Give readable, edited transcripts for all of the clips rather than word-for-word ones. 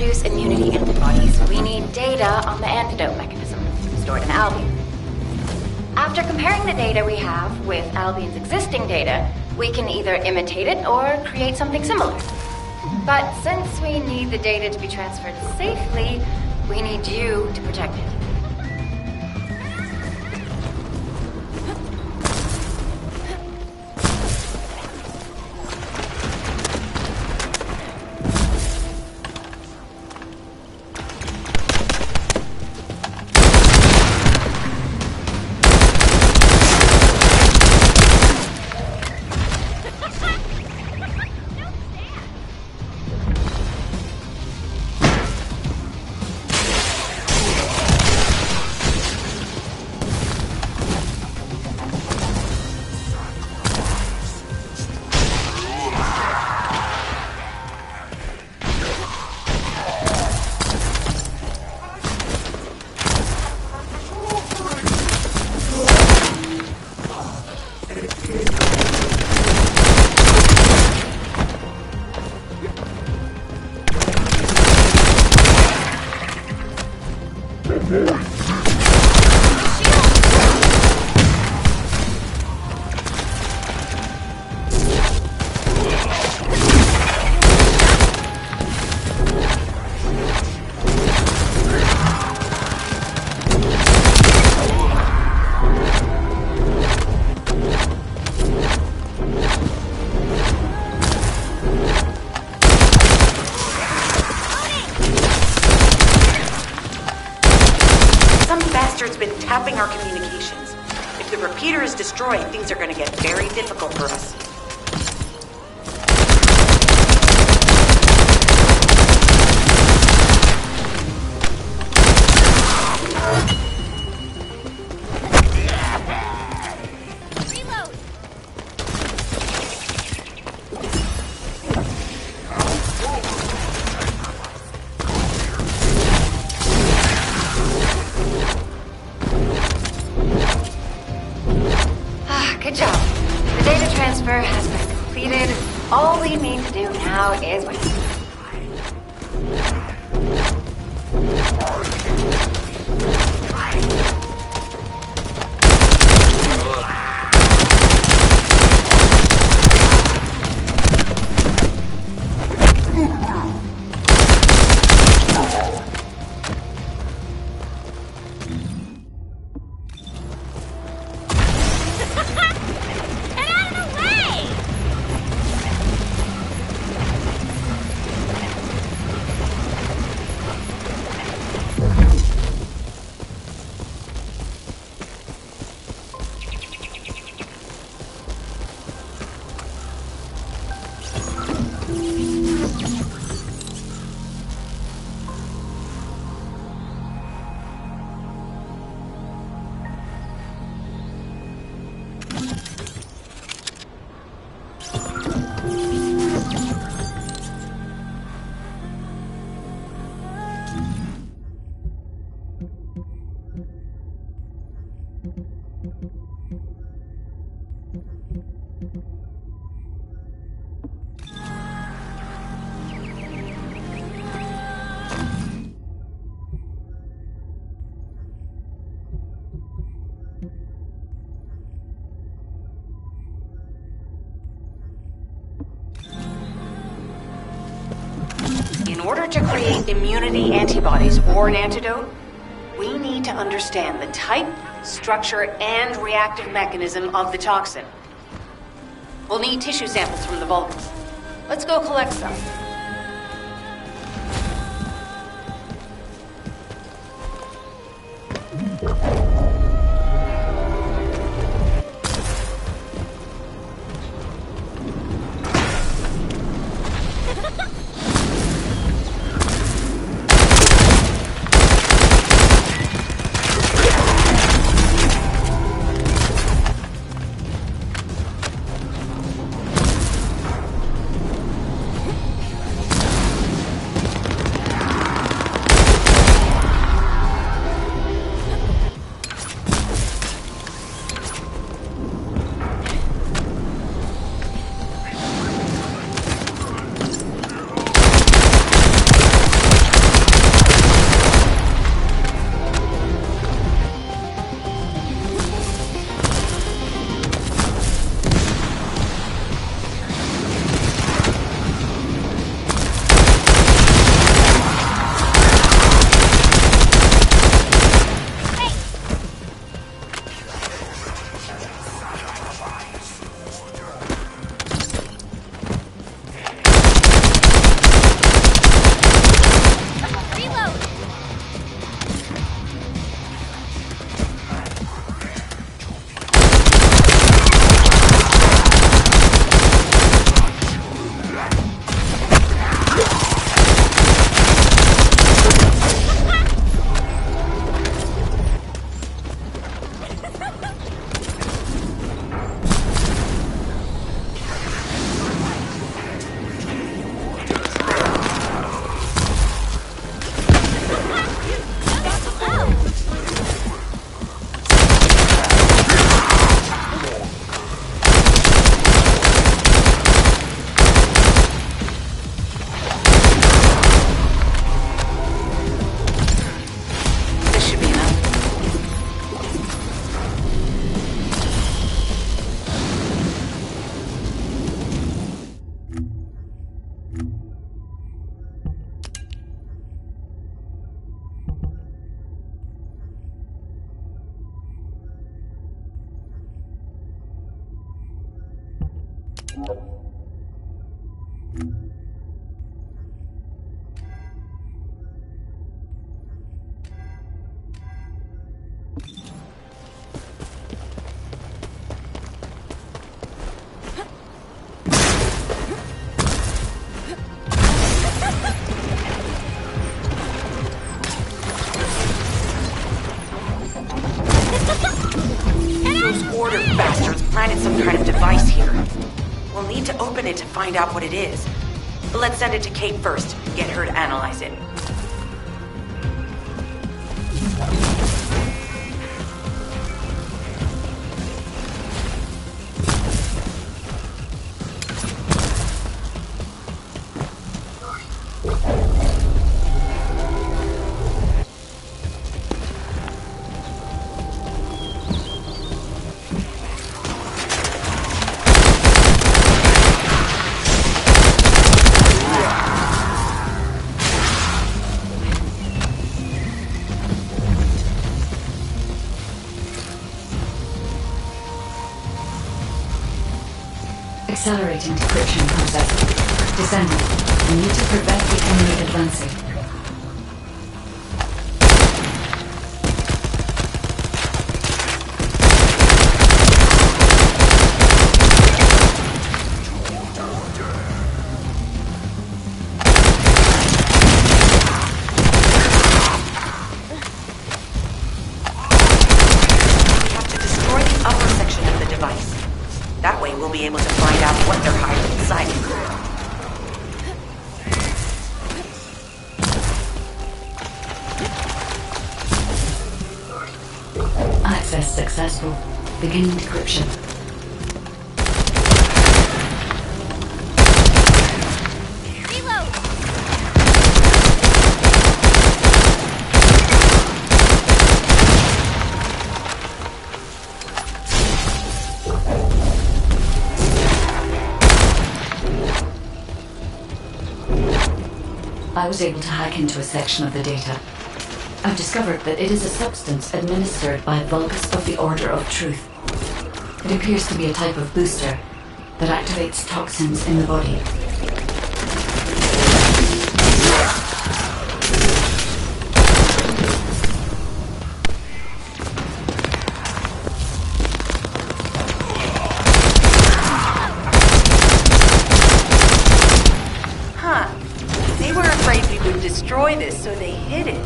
produce immunity antibodies, we need data on the antidote mechanism, stored in Albion. After comparing the data we have with Albion's existing data, we can either imitate it or create something similar. But since we need the data to be transferred safely, we need you to protect it. Been tapping our communications. If the repeater is destroyed, things are going to get very difficult for us. Good job. The data transfer has been completed. All we need to do now is wait. In order to create immunity antibodies or an antidote, we need to understand the type, structure, and reactive mechanism of the toxin. We'll need tissue samples from the Vulcans. Let's go collect some. Planted some kind of device here. We'll need to open it to find out what it is. But let's send it to Kate first, get her to analyze it. Accelerating decryption process. Descending. We need to prevent the enemy advancing. We have to destroy the upper section of the device. That way we'll be able to find out what they're hiding inside it. Access successful. Beginning decryption. I was able to hack into a section of the data. I've discovered that it is a substance administered by Vulgus of the Order of Truth. It appears to be a type of booster that activates toxins in the body. Destroy this, so they hid it.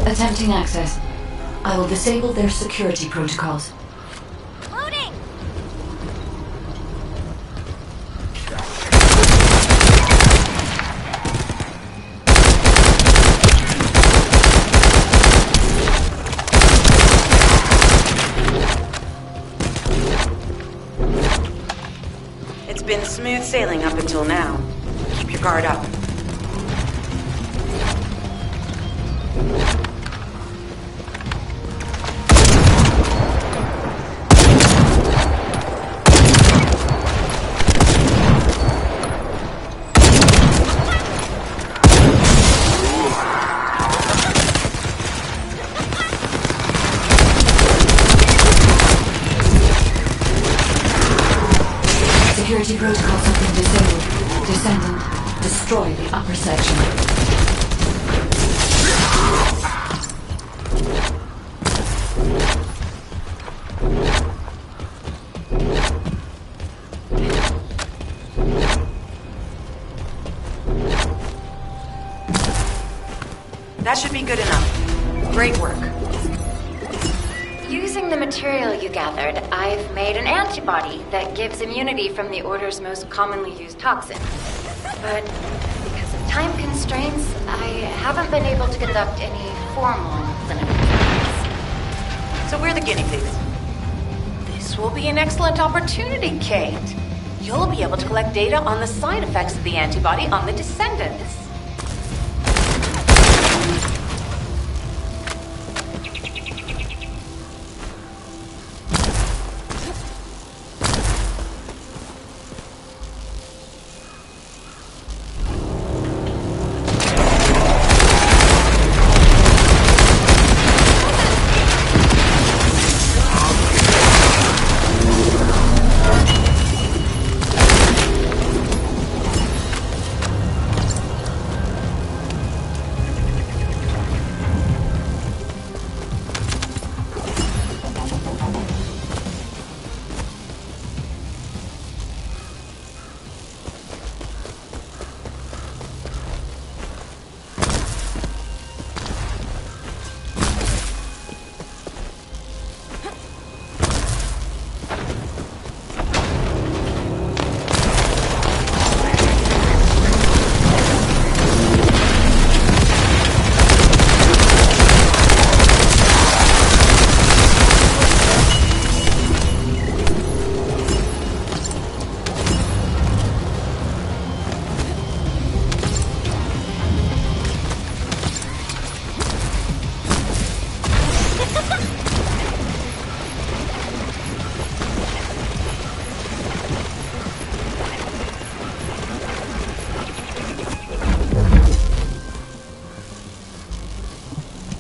Attempting access. I will disable their security protocols. Loading! It's been smooth sailing up until now. Keep your guard up. Security protocols have been disabled. Descendant, destroy the upper section. That should be good enough. Great work. Using the material you gathered, I've made an antibody that gives immunity from the Order's most commonly used toxin. But because of time constraints, I haven't been able to conduct any formal clinical trials. So we're the guinea pigs. This will be an excellent opportunity, Kate. You'll be able to collect data on the side effects of the antibody on the descendants.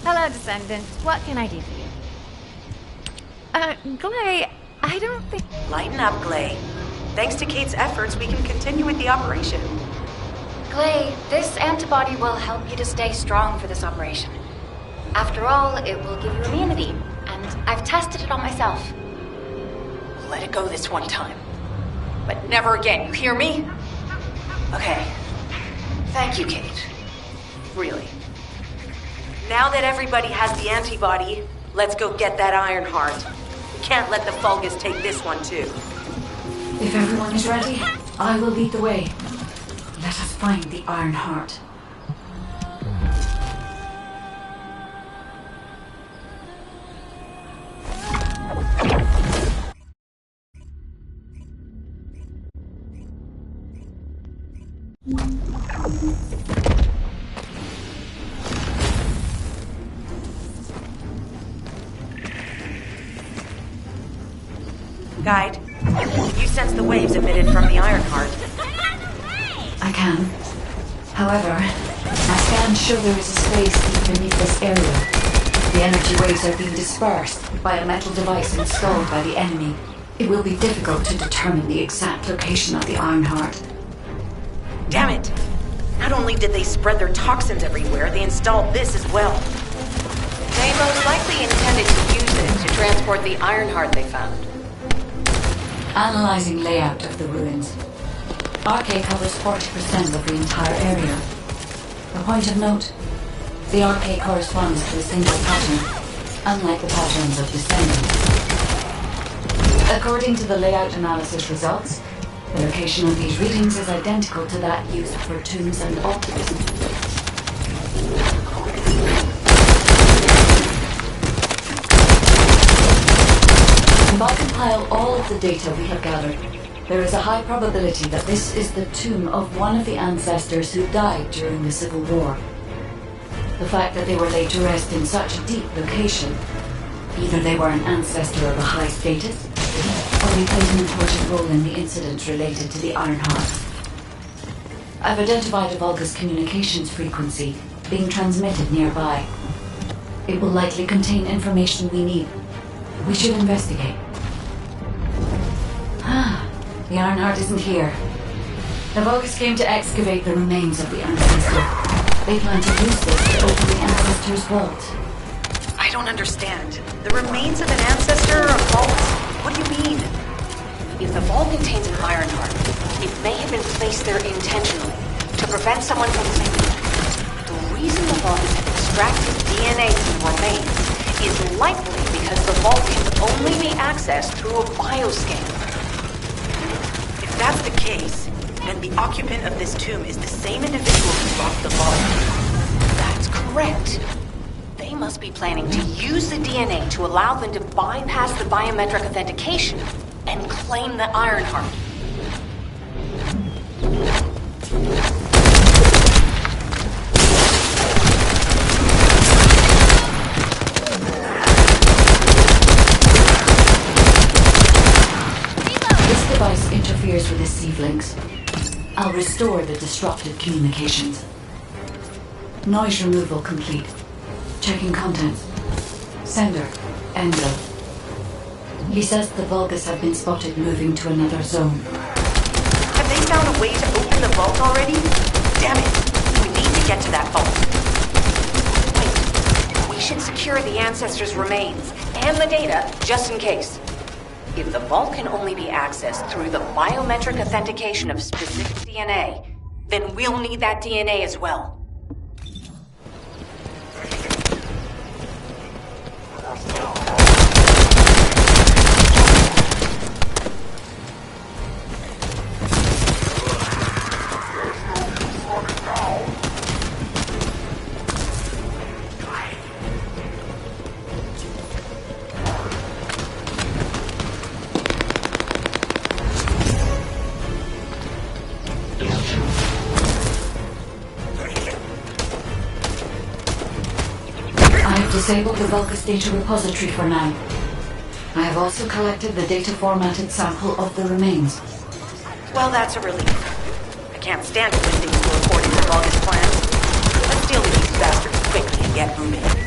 Hello, Descendant. What can I do for you? Glay, I don't think... Lighten up, Glay. Thanks to Kate's efforts, we can continue with the operation. Glay, this antibody will help you to stay strong for this operation. After all, it will give you immunity, and I've tested it on myself. Let it go this one time. But never again, you hear me? Okay. Thank you, Kate. Really. Now that everybody has the antibody, let's go get that Iron Heart. We can't let the Vulgus take this one, too. If everyone is ready, I will lead the way. Let us find the Iron Heart. Guide, you sense the waves emitted from the Iron Heart. I can. However, my scans show there is a space deep beneath this area. The energy waves are being dispersed by a metal device installed by the enemy. It will be difficult to determine the exact location of the Iron Heart. Damn it! Not only did they spread their toxins everywhere, they installed this as well. They most likely intended to use it to transport the Iron Heart they found. Analyzing layout of the ruins. RK covers 40% of the entire area. A point of note, the RK corresponds to a single pattern, unlike the patterns of descendants. According to the layout analysis results, the location of these readings is identical to that used for tombs and altars. If I compile all of the data we have gathered, there is a high probability that this is the tomb of one of the ancestors who died during the Civil War. The fact that they were laid to rest in such a deep location, either they were an ancestor of a high status, or they played an important role in the incident related to the Iron Heart. I've identified a Vulgus communications frequency being transmitted nearby. It will likely contain information we need. We should investigate. The Iron Heart isn't here. The Vulgus came to excavate the remains of the ancestor. They plan to use this to open the ancestor's vault. I don't understand. The remains of an ancestor or a vault? What do you mean? If the vault contains an Iron Heart, it may have been placed there intentionally to prevent someone from claiming it. The reason the Vulgus have extracted DNA from remains is likely because the vault can only be accessed through a bioscan. If that's the case, And the occupant of this tomb is the same individual who robbed the vault. That's correct. They must be planning to use the DNA to allow them to bypass the biometric authentication and claim the Ironheart. This device interferes with the Sieve links. I'll restore the disrupted communications. Noise removal complete. Checking contents. Sender, Endo. He says the Vulgus have been spotted moving to another zone. Have they found a way to open the vault already? Damn it! We need to get to that vault. Wait, we should secure the Ancestors' remains and the data just in case. If the vault can only be accessed through the biometric authentication of specific DNA, then we'll need that DNA as well. Disabled the Vulgus data repository for now. I have also collected the data formatted sample of the remains. Well, that's a relief. I can't stand it when things go according to Vulgus plans. Let's deal with these bastards quickly and get moving.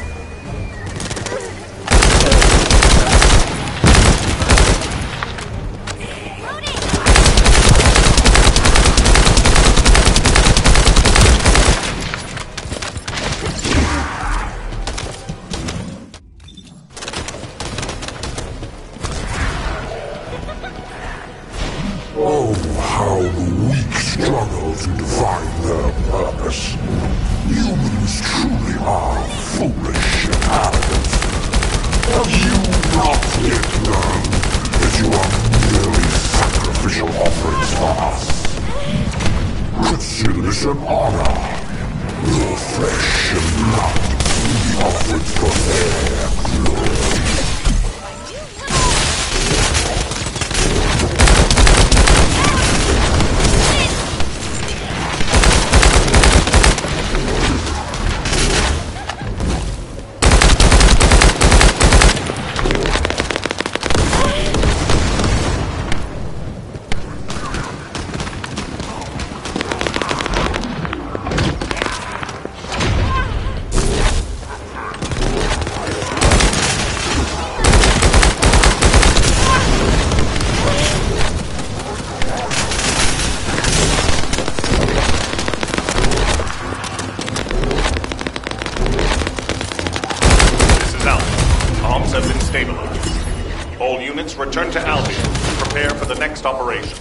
Return to Albion. Prepare for the next operation.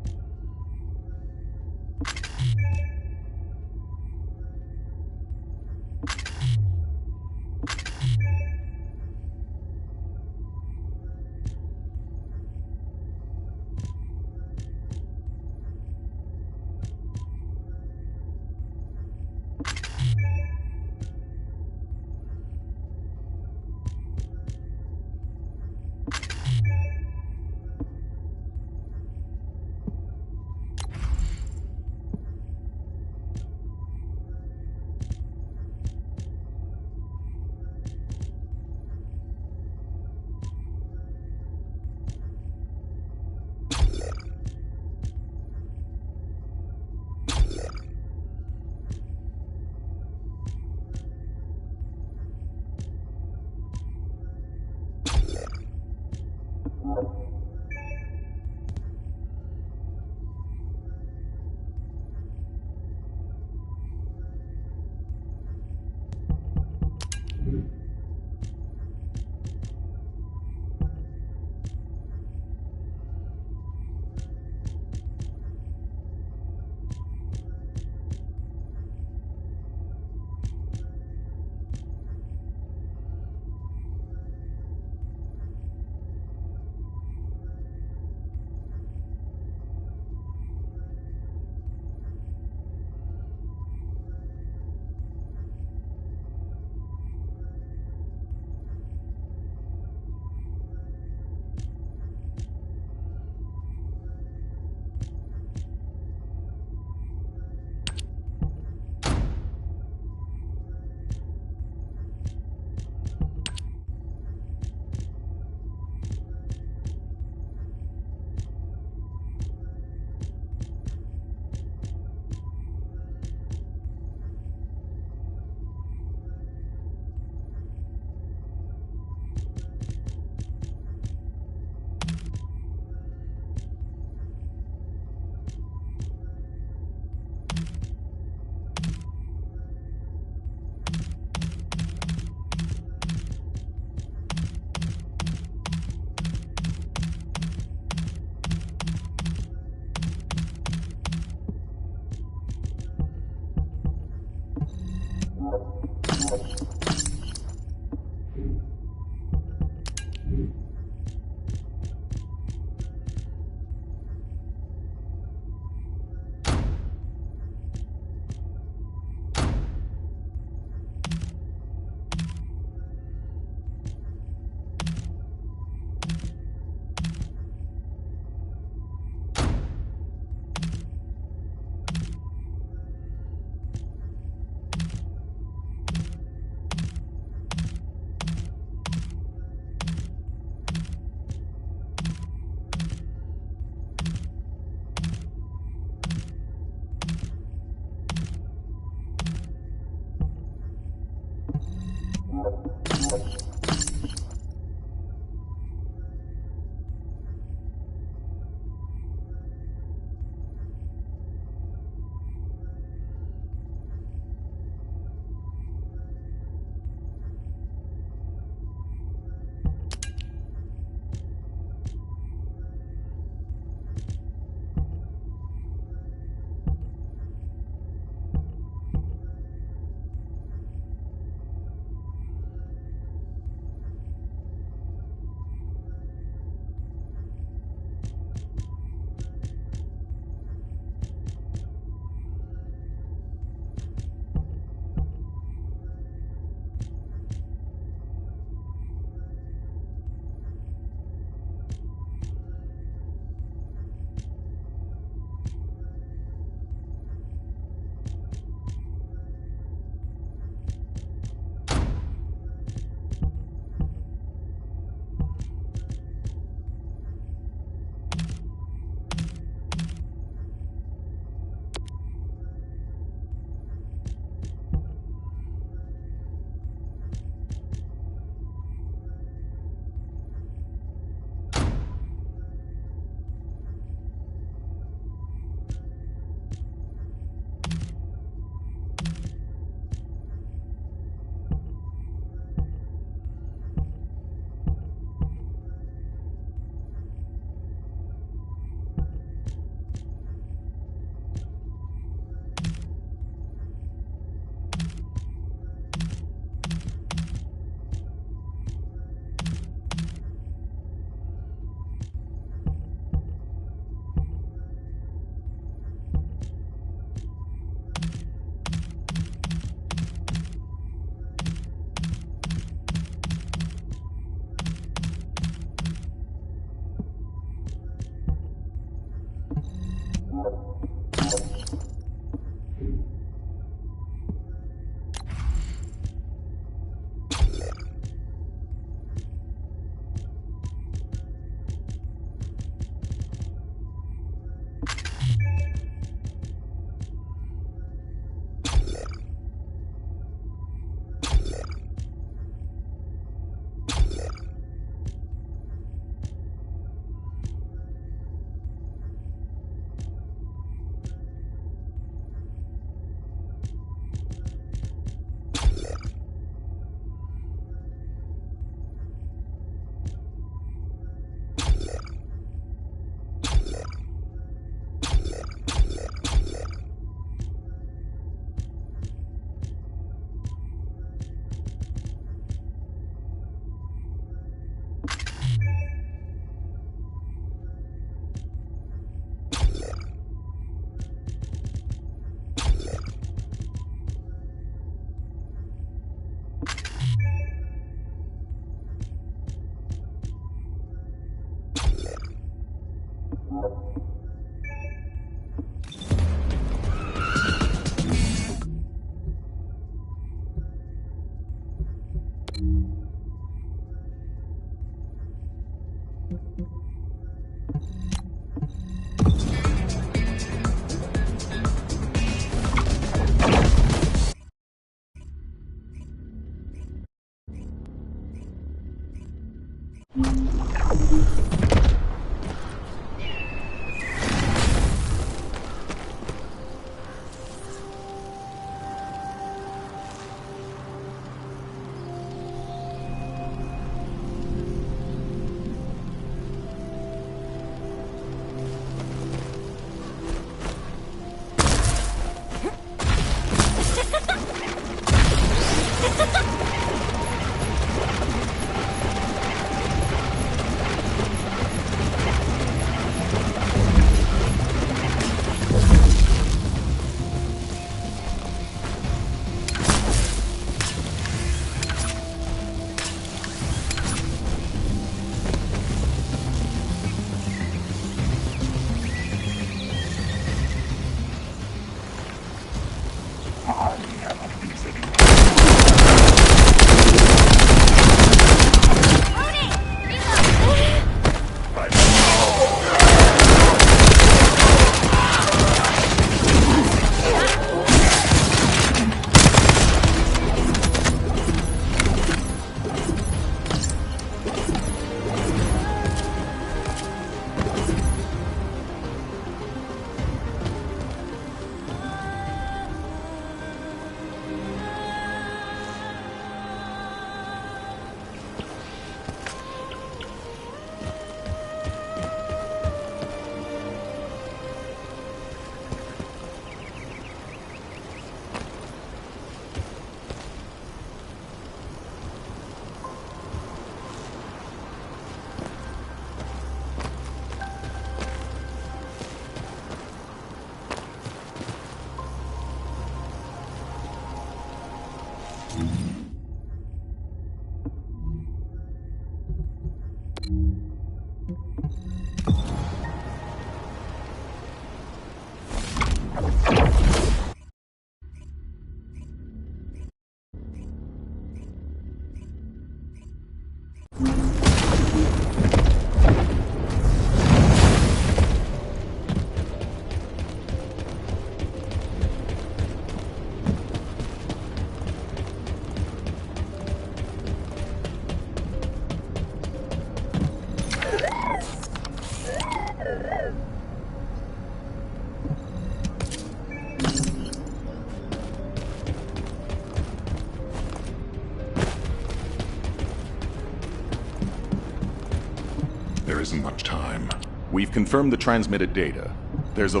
There isn't much time. We've confirmed the transmitted data. There's a...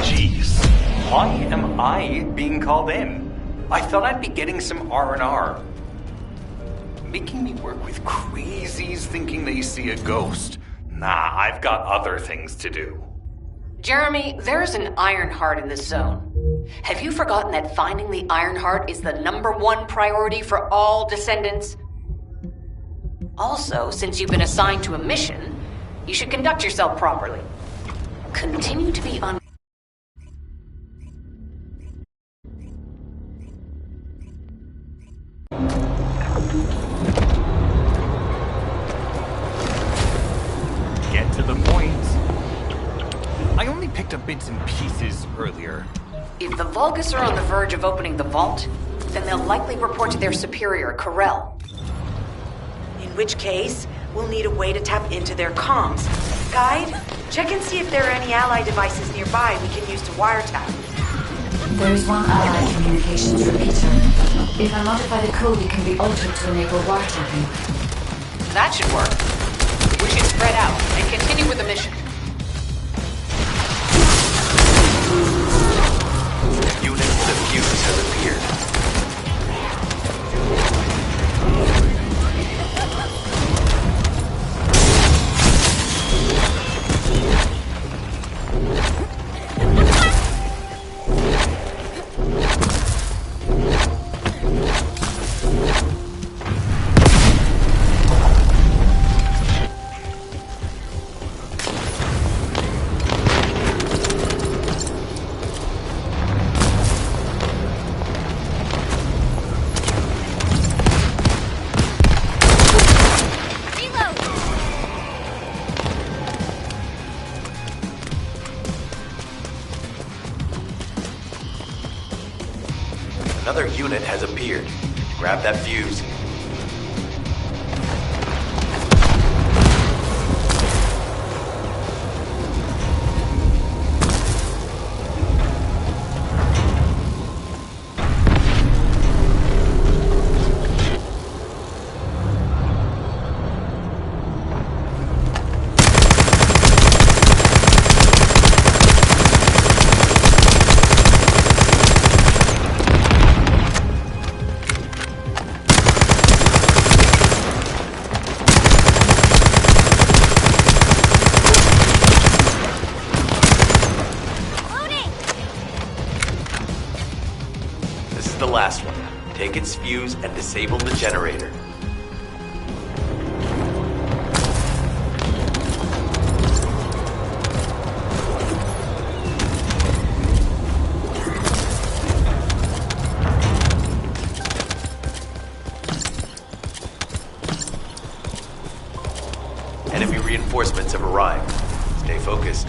Jeez, why am I being called in? I thought I'd be getting some R&R. Making me work with crazies thinking they see a ghost. Nah, I've got other things to do. Jeremy, there's an Iron Heart in this zone. Have you forgotten that finding the Iron Heart is the #1 priority for all Descendants? Also, since you've been assigned to a mission, you should conduct yourself properly. Continue to be Get to the point. I only picked up bits and pieces earlier. If the Vulgus are on the verge of opening the vault, then they'll likely report to their superior, Corel. In which case, we'll need a way to tap into their comms. Guide, check and see if there are any ally devices nearby we can use to wiretap. There is one allied communications repeater. If I modify the code, it can be altered to enable wiretapping. That should work. We should spread out and continue with the mission. Units of fuse has appeared. unit has appeared. Grab that fuse. The last one. Take its fuse and disable the generator. Enemy reinforcements have arrived. Stay focused.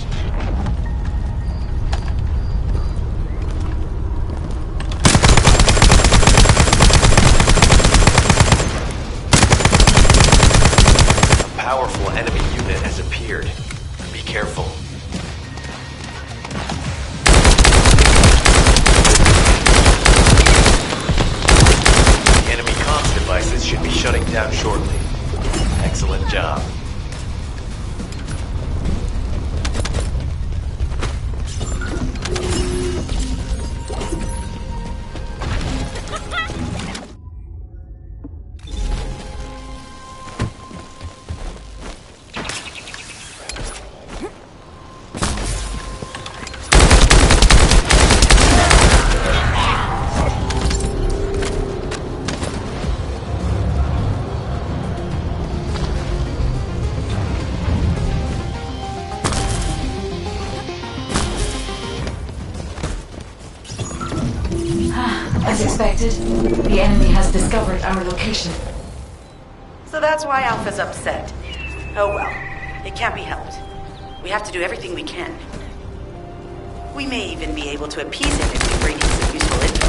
Powerful enemy unit has appeared. Be careful. The enemy comms devices should be shutting down shortly. Excellent job. As expected, the enemy has discovered our location. So that's why Alpha's upset. Oh well, it can't be helped. We have to do everything we can. We may even be able to appease him if we bring him some useful info.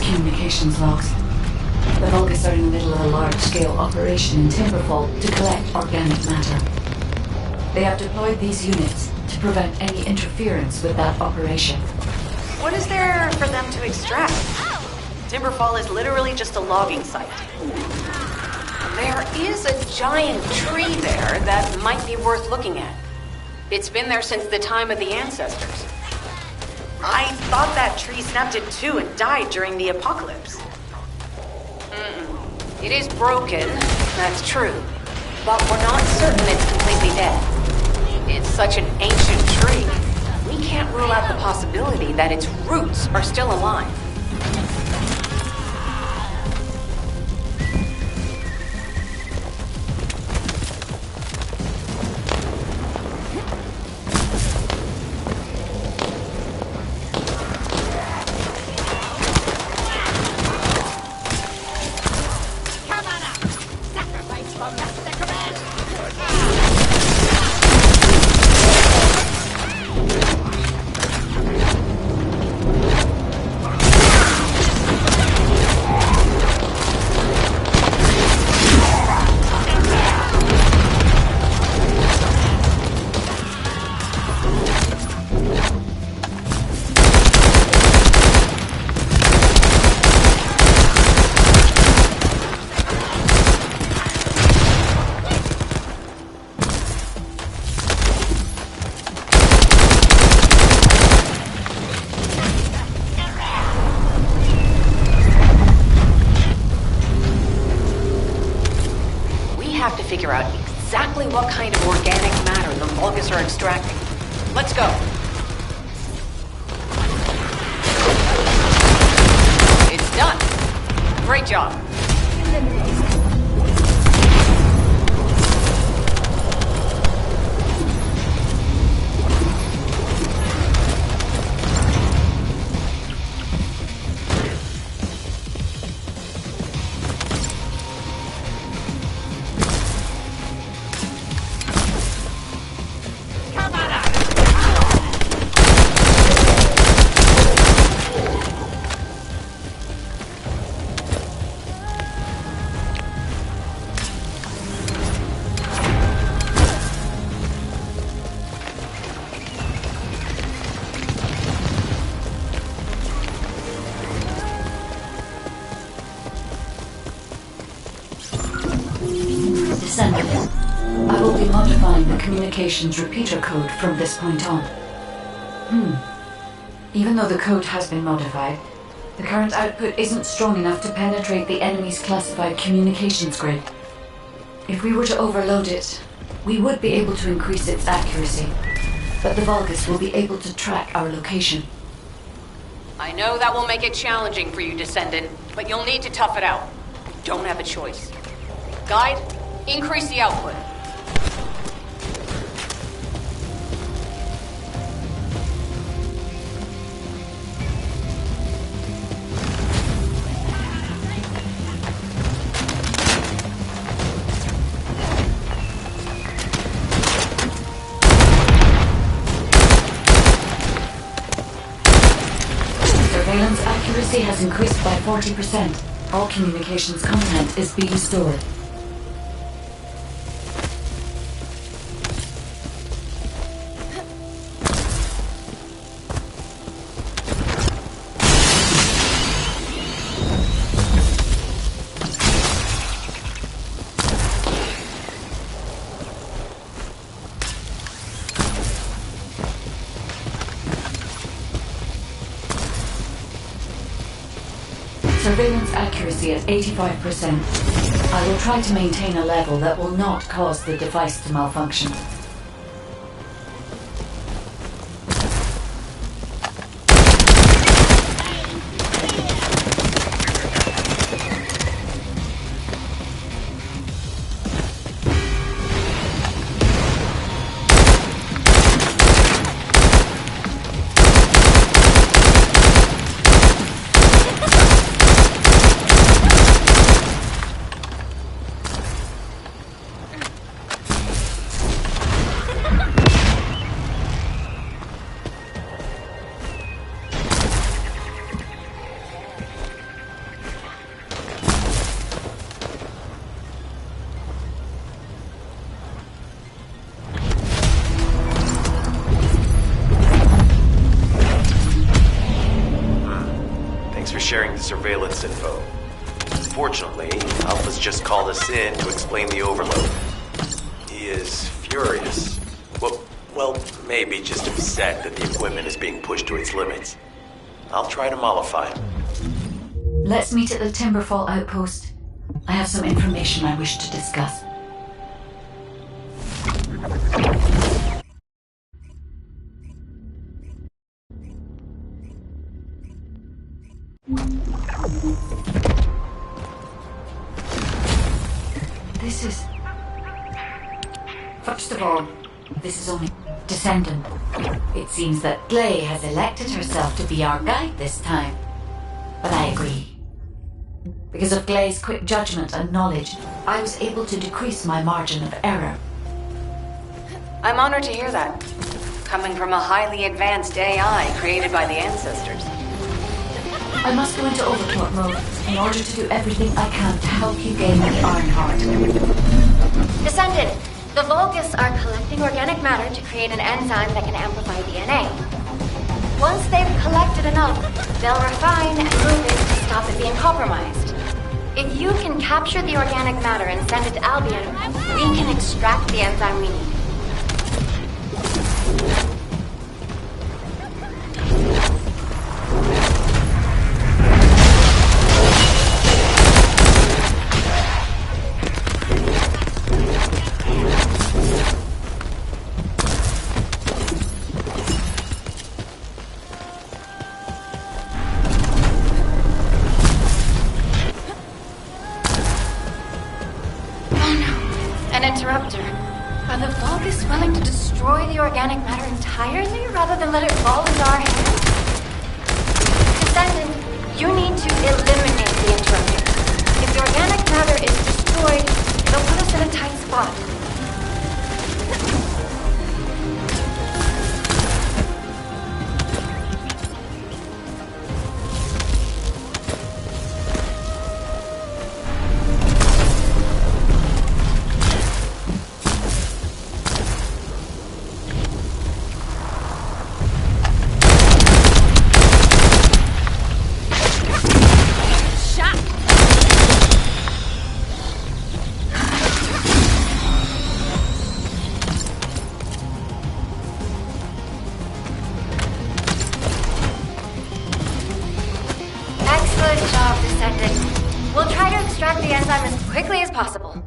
Communications logs. The Vulgus are in the middle of a large-scale operation in Timberfall to collect organic matter. They have deployed these units to prevent any interference with that operation. What is there for them to extract? Timberfall is literally just a logging site. There is a giant tree there that might be worth looking at. It's been there since the time of the ancestors. I thought that tree snapped in two and died during the apocalypse. It is broken, that's true. But we're not certain it's completely dead. It's such an ancient tree. We can't rule out the possibility that its roots are still alive. Figure out exactly what kind of organic matter the Vulgus are extracting. Let's go. It's done. Great job. Descendant, I will be modifying the communications repeater code from this point on. Even though the code has been modified, the current output isn't strong enough to penetrate the enemy's classified communications grid. If we were to overload it, we would be able to increase its accuracy, but the Vulgus will be able to track our location. I know that will make it challenging for you, Descendant, but you'll need to tough it out. You don't have a choice. Guide, increase the output. Surveillance accuracy has increased by 40%. All communications content is being stored. Surveillance accuracy at 85%. I will try to maintain a level that will not cause the device to malfunction. Sharing the surveillance info. Fortunately, Alpha's just called us in to explain the overload. He is furious. Well, maybe just upset that the equipment is being pushed to its limits. I'll try to mollify him. Let's meet at the Timberfall outpost. I have some information I wish to discuss. This is... First of all, this is only Descendant. It seems that Gley has elected herself to be our guide this time. But I agree. Because of Gley's quick judgment and knowledge, I was able to decrease my margin of error. I'm honored to hear that. Coming from a highly advanced AI created by the ancestors. I must go into overclock mode in order to do everything I can to help you gain the Ironheart. Descendant, the Vulgus are collecting organic matter to create an enzyme that can amplify DNA. Once they've collected enough, they'll refine and move it to stop it being compromised. If you can capture the organic matter and send it to Albion, we can extract the enzyme we need. interrupt her. Are the Vulgus willing to destroy the organic matter entirely rather than let it fall into our hands? Descendant, you need to eliminate the interrupter. If the organic matter is destroyed, it'll put us in a tight spot. Good job, Descendant. We'll try to extract the enzyme as quickly as possible.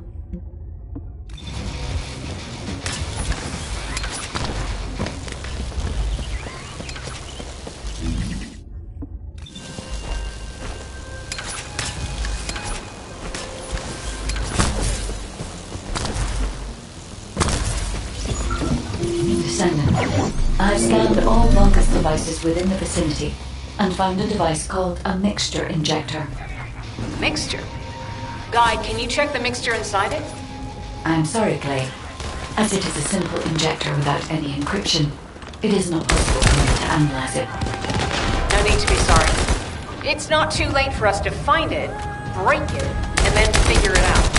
Descendant, I've scanned all Vulgus devices within the vicinity and found a device called a mixture injector. Mixture? Guy, can you check the mixture inside it? I'm sorry, Clay. As it is a simple injector without any encryption, it is not possible for me to analyze it. No need to be sorry. It's not too late for us to find it, break it, and then figure it out.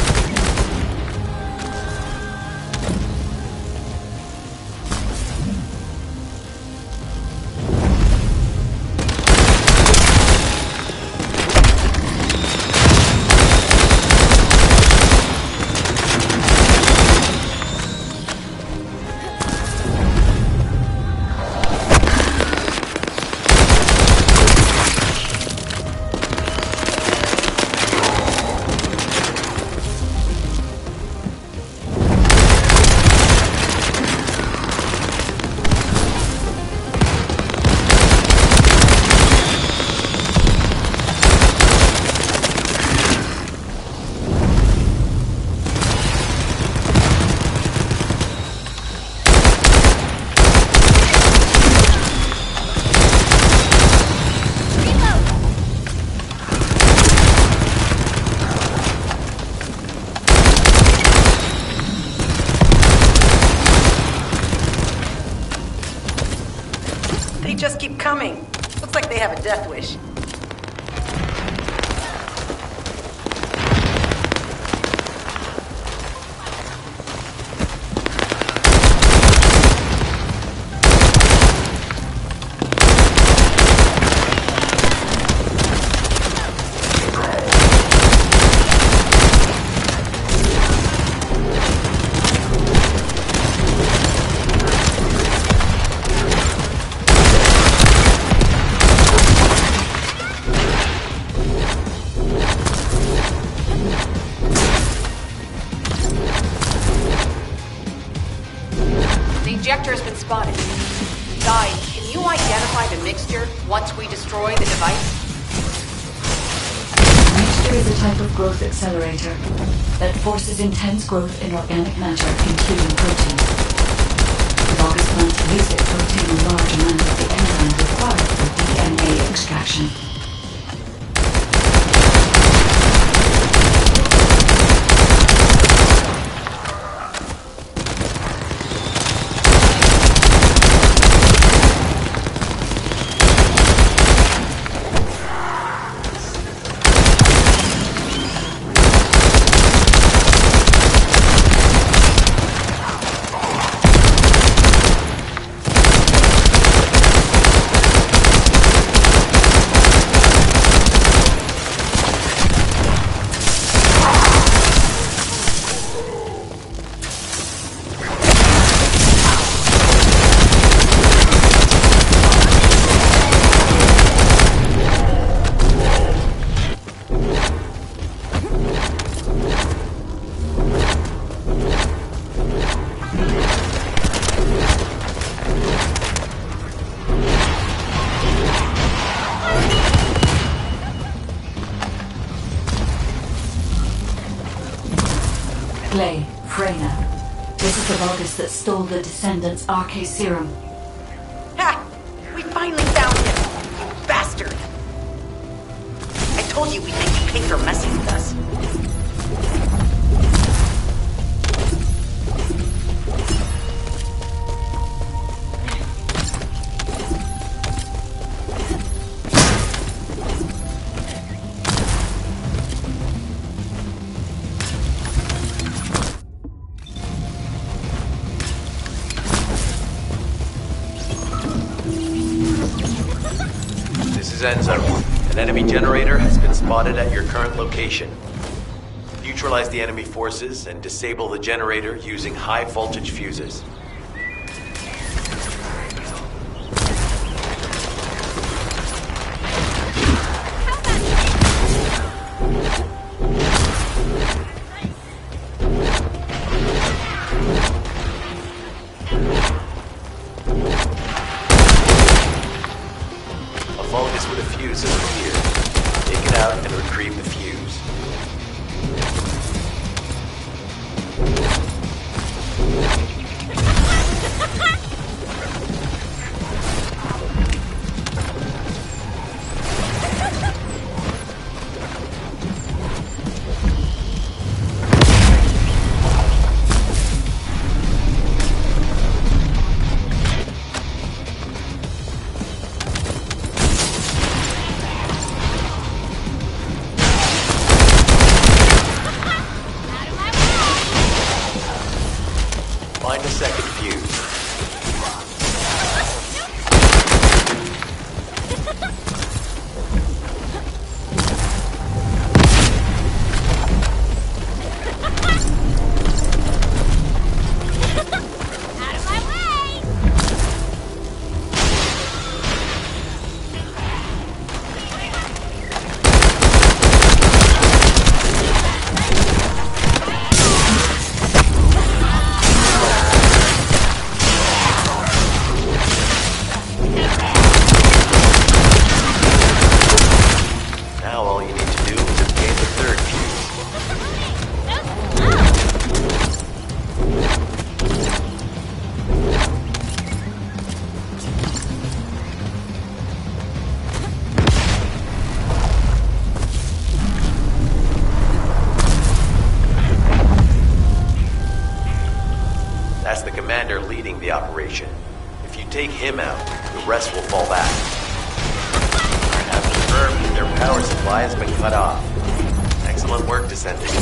They just keep coming. Looks like they have a death wish. The injector has been spotted. Guy, can you identify the mixture once we destroy the device? Mixture is a type of growth accelerator that forces intense growth in organic matter, including protein. The Vulgus plant use it to obtain a large amount of the enzyme required for DNA extraction. Clay, Freyna, This is the Vulgus that stole the Descendants' RK serum. Ha! We finally found him! You bastard! I told you we'd make you pay for messing with us. This is Enzo. An enemy generator has been spotted at your current location. Neutralize the enemy forces and disable the generator using high voltage fuses. Vulgus with a fuse has appeared. Take it out and retrieve the fuse. Find a second fuse. Now all you need to do is obtain the third fuse. That's the commander leading the operation. If you take him out, the rest will fall back. I have confirmed that their power supply has been cut off. Excellent work, Descendant.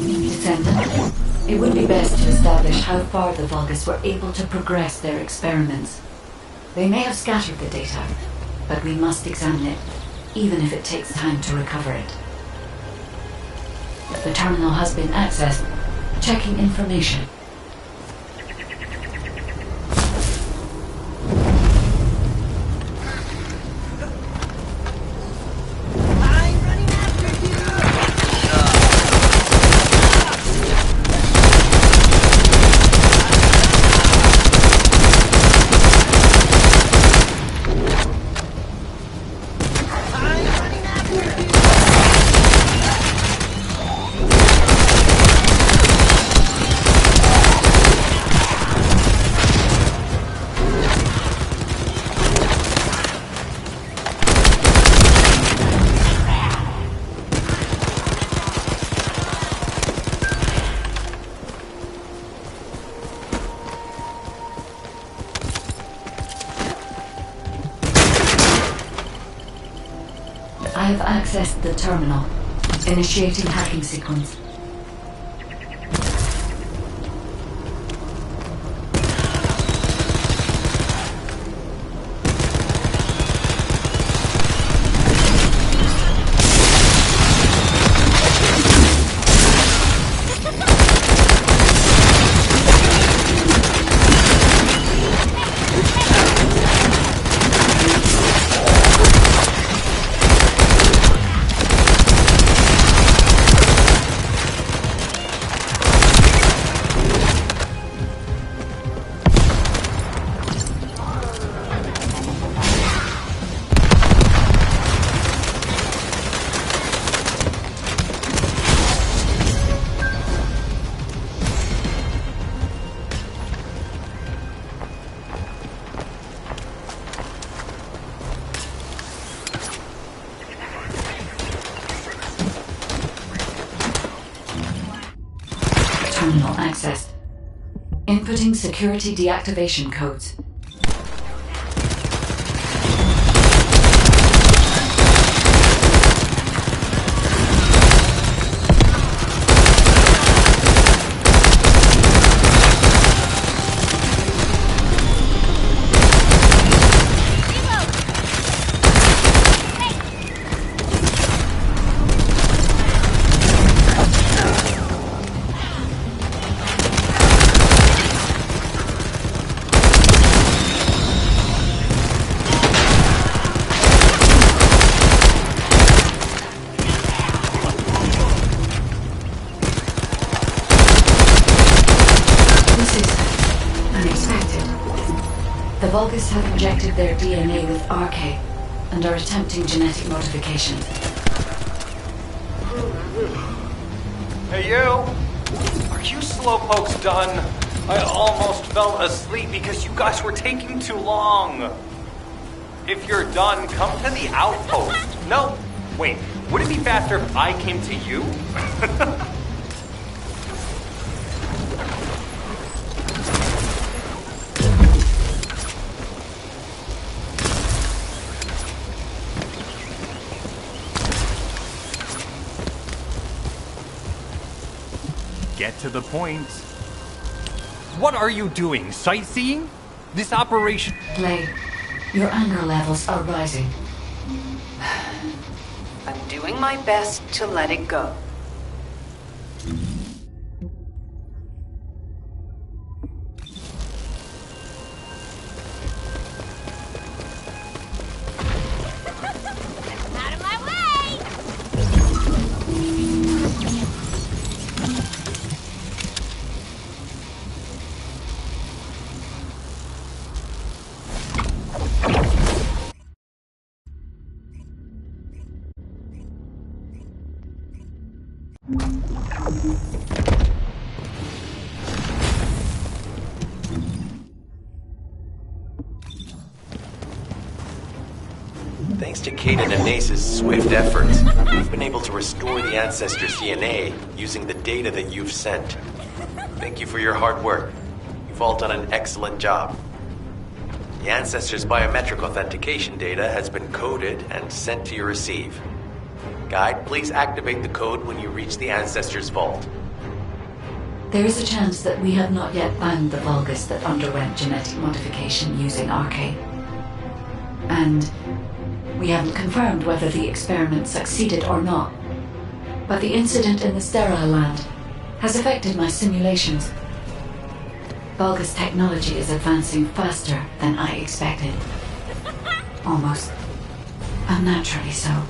Descendant, it would be best to establish how far the Vulgus were able to progress their experiments. They may have scattered the data, but we must examine it, even if it takes time to recover it. The terminal has been accessed. Checking information. I have accessed the terminal. Initiating hacking sequence. Terminal accessed. Inputting security deactivation codes. The Vulgus have injected their DNA with RK and are attempting genetic modification. Hey, you! Are you slowpokes done? I almost fell asleep because you guys were taking too long. If you're done, come to the outpost. No, wait. Would it be faster if I came to you? Get to the point. What are you doing? Sightseeing? This operation... Blade, your anger levels are rising. I'm doing my best to let it go. Out of my way! Thanks to Caden and Nace's swift efforts, we've been able to restore the Ancestors' DNA using the data that you've sent. Thank you for your hard work. You've all done an excellent job. The Ancestors' biometric authentication data has been coded and sent to your receive. Guide, please activate the code when you reach the Ancestors' vault. There is a chance that we have not yet found the Vulgus that underwent genetic modification using RK. And we haven't confirmed whether the experiment succeeded or not. But the incident in the sterile land has affected my simulations. Vulgus technology is advancing faster than I expected. Almost unnaturally so.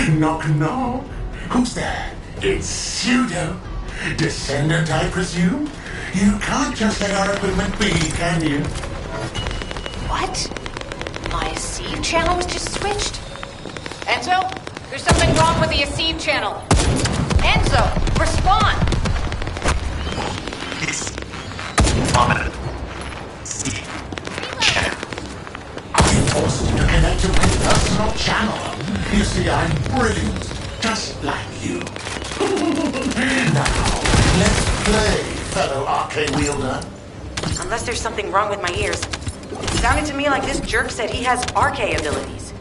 Knock, knock. Who's there? It's Pseudo. Descendant, I presume? You can't just let our equipment be, can you? What? My Aceve channel was just switched? Enzo, there's something wrong with the Aceve channel. Enzo, respond! It's on Steve channel. I forced you to connect to my personal channel. You see, I'm brilliant, just like you. Now, let's play, fellow arcane wielder. Unless there's something wrong with my ears. It sounded to me like this jerk said he has RK abilities.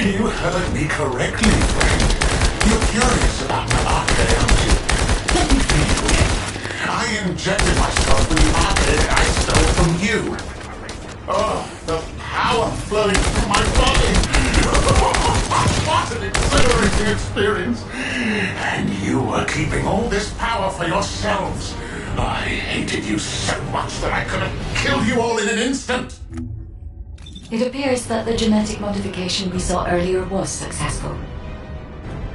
You heard me correctly, friend. You're curious about my arcade, aren't you? Let me feel it. I injected myself with the arcade I stole from you. Oh, the power flowing through my body. What an exhilarating experience. And you were keeping all this power for yourselves. I hated you so much that I could have killed you all in an instant. It appears that the genetic modification we saw earlier was successful.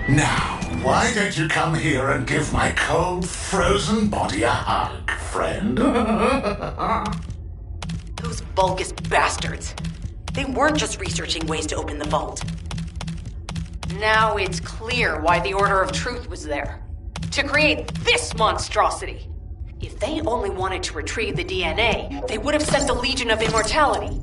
Now, why don't you come here and give my cold, frozen body a hug, friend? Those Vulgus bastards. They weren't just researching ways to open the vault. Now it's clear why the Order of Truth was there. To create this monstrosity. If they only wanted to retrieve the DNA, they would have sent the Legion of Immortality.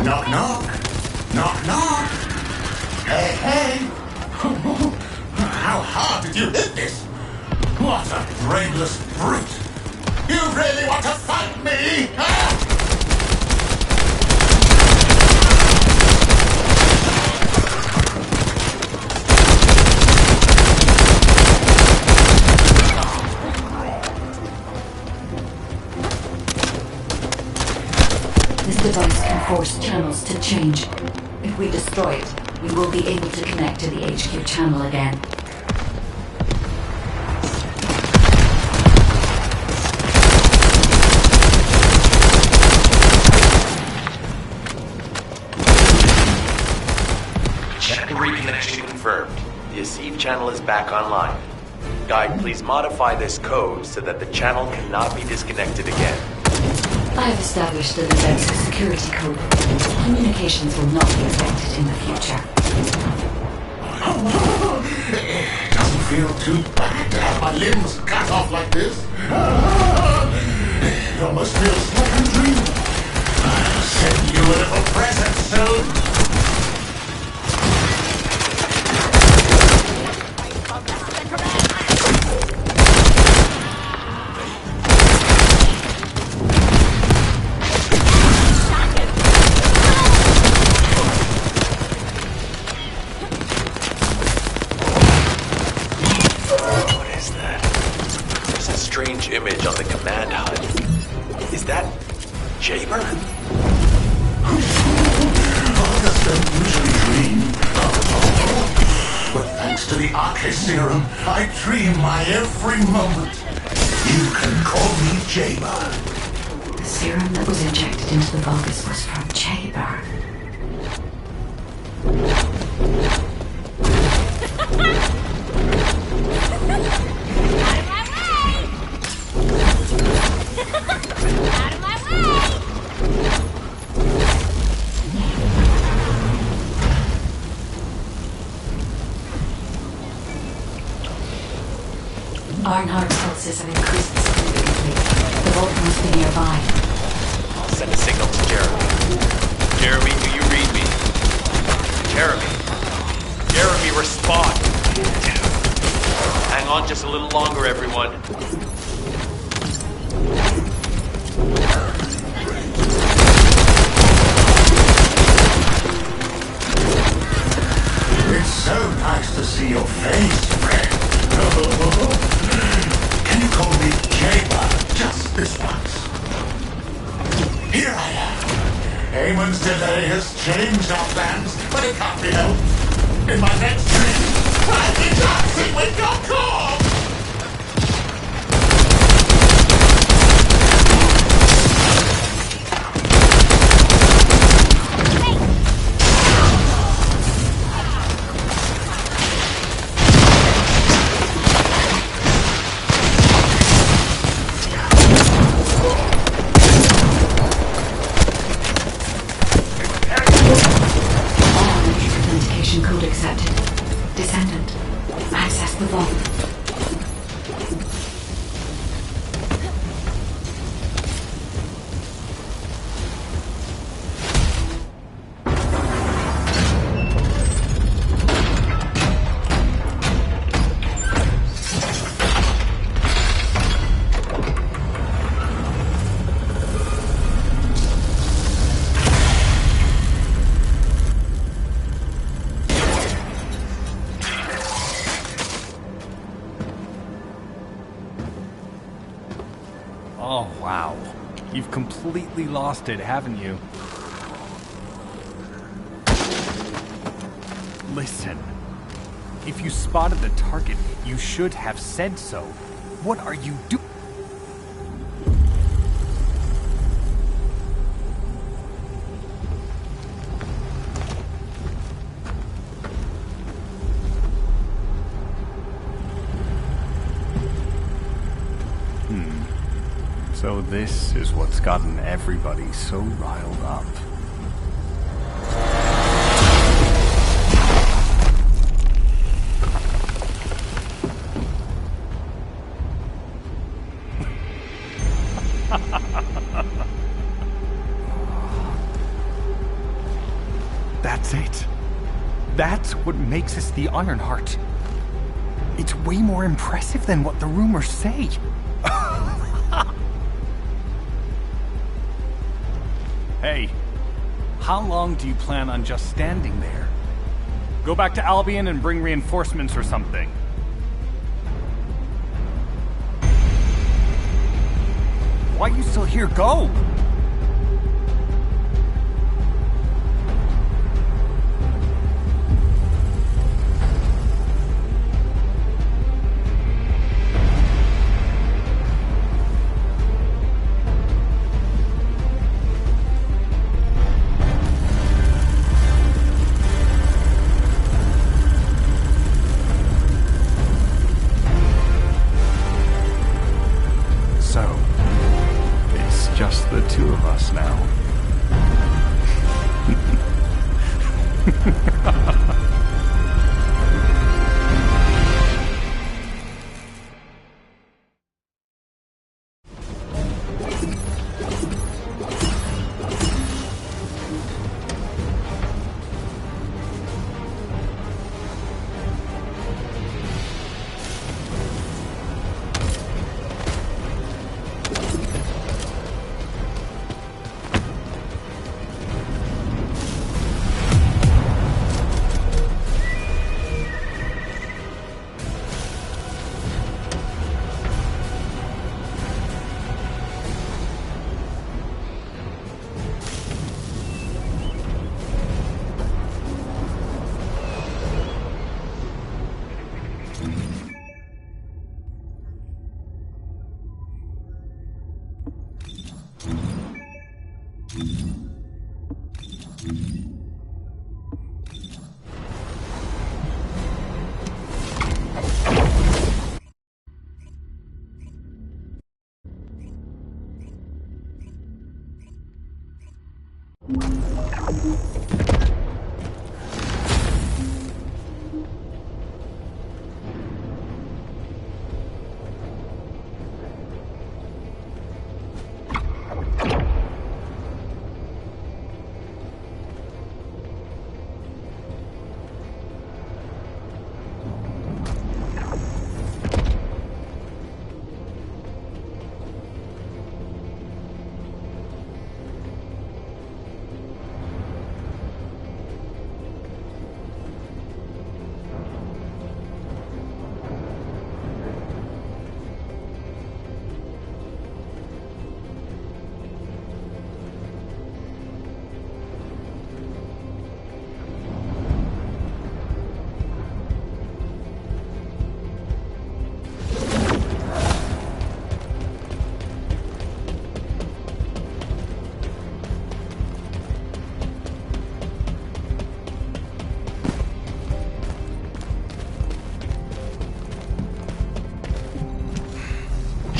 Knock, knock. Knock, knock. Hey, hey. How hard did you hit this? What a brainless brute. You really want to fight me? Huh? This device can force channels to change. If we destroy it, we will be able to connect to the HQ channel again. Channel reconnection confirmed. The Aceve channel is back online. Guide, please modify this code so that the channel cannot be disconnected again. I have established a defensive security code. Communications will not be affected in the future. It doesn't feel too bad to have my limbs cut off like this. It almost feels like a dream. I'll send you a little present soon. strange image on the command HUD. Is that Jaber? Others don't usually dream. But thanks to the Arche serum, I dream my every moment. You can call me Jaber. The serum that was injected into the Vulgus was from Jaber. Ironheart's pulses have increased significantly. The vault must be nearby. I'll send a signal to Jeremy. Jeremy, do you read me? Jeremy. Jeremy, respond. Hang on just a little longer, everyone. It's so nice to see your face, friend. Can you call me Jaber just this once? Here I am. Eamon's delay has changed our plans, but it can't be helped. In my next dream, I'll be dancing with your corpse! Code accepted. Descendant, access the vault. Oh, wow. You've completely lost it, haven't you? Listen. If you spotted the target, you should have said so. What are you doing? So this is what's gotten everybody so riled up. That's it. That's what makes us the Ironheart. It's way more impressive than what the rumors say. Hey, how long do you plan on just standing there? Go back to Albion and bring reinforcements or something. Why are you still here? Go! Just the two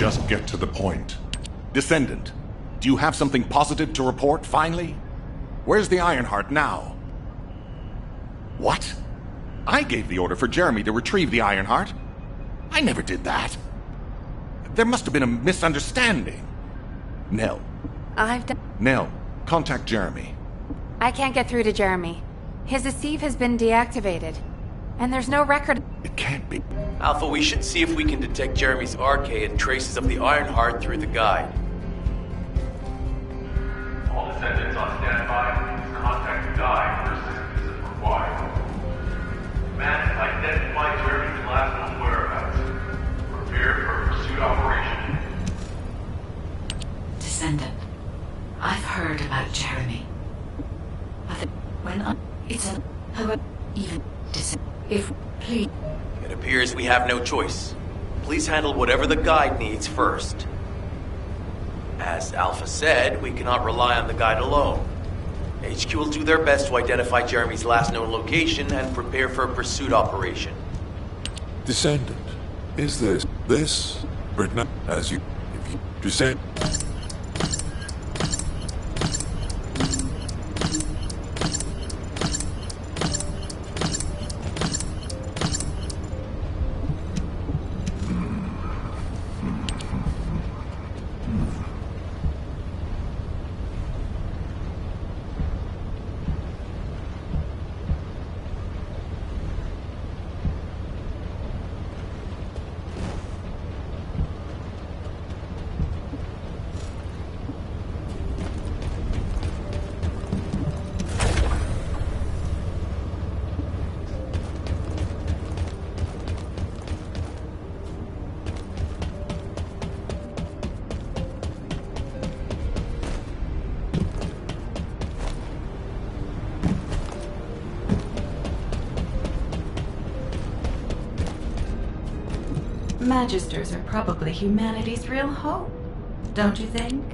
Just get to the point. Descendant, do you have something positive to report, finally? Where's the Ironheart now? What? I gave the order for Jeremy to retrieve the Ironheart. I never did that. There must have been a misunderstanding. Nell. Nell, contact Jeremy. I can't get through to Jeremy. His Deceive has been deactivated. And there's no record. It can't be. Alpha, we should see if we can detect Jeremy's arcade and traces of the Ironheart through the guide. All descendants on standby. Please contact the guide for assistance if required. Man, identify Jeremy's last known whereabouts. Prepare for a pursuit operation. Descendant, I've heard about Jeremy. It's a... However, even... If... Please... It appears we have no choice. Please handle whatever the guide needs first. As Alpha said, we cannot rely on the guide alone. HQ will do their best to identify Jeremy's last known location and prepare for a pursuit operation. Descendant, is this written as you... If you descend... Magisters are probably humanity's real hope, don't you think?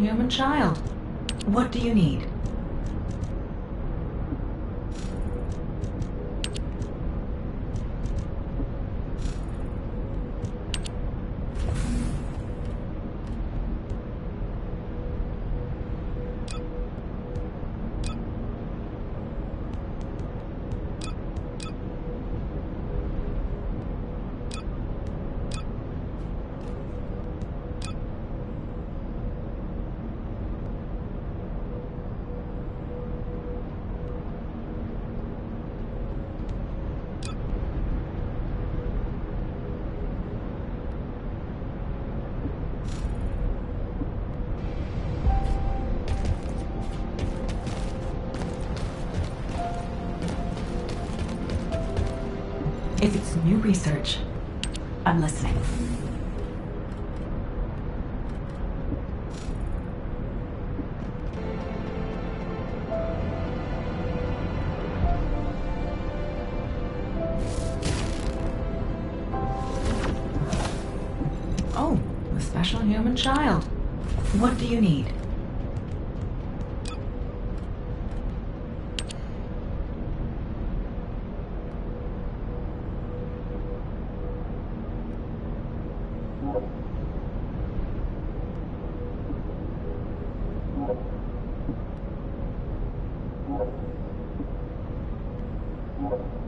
human child. What do you need? If it's new research, I'm listening. Oh, a special human child. What do you need? Thank you.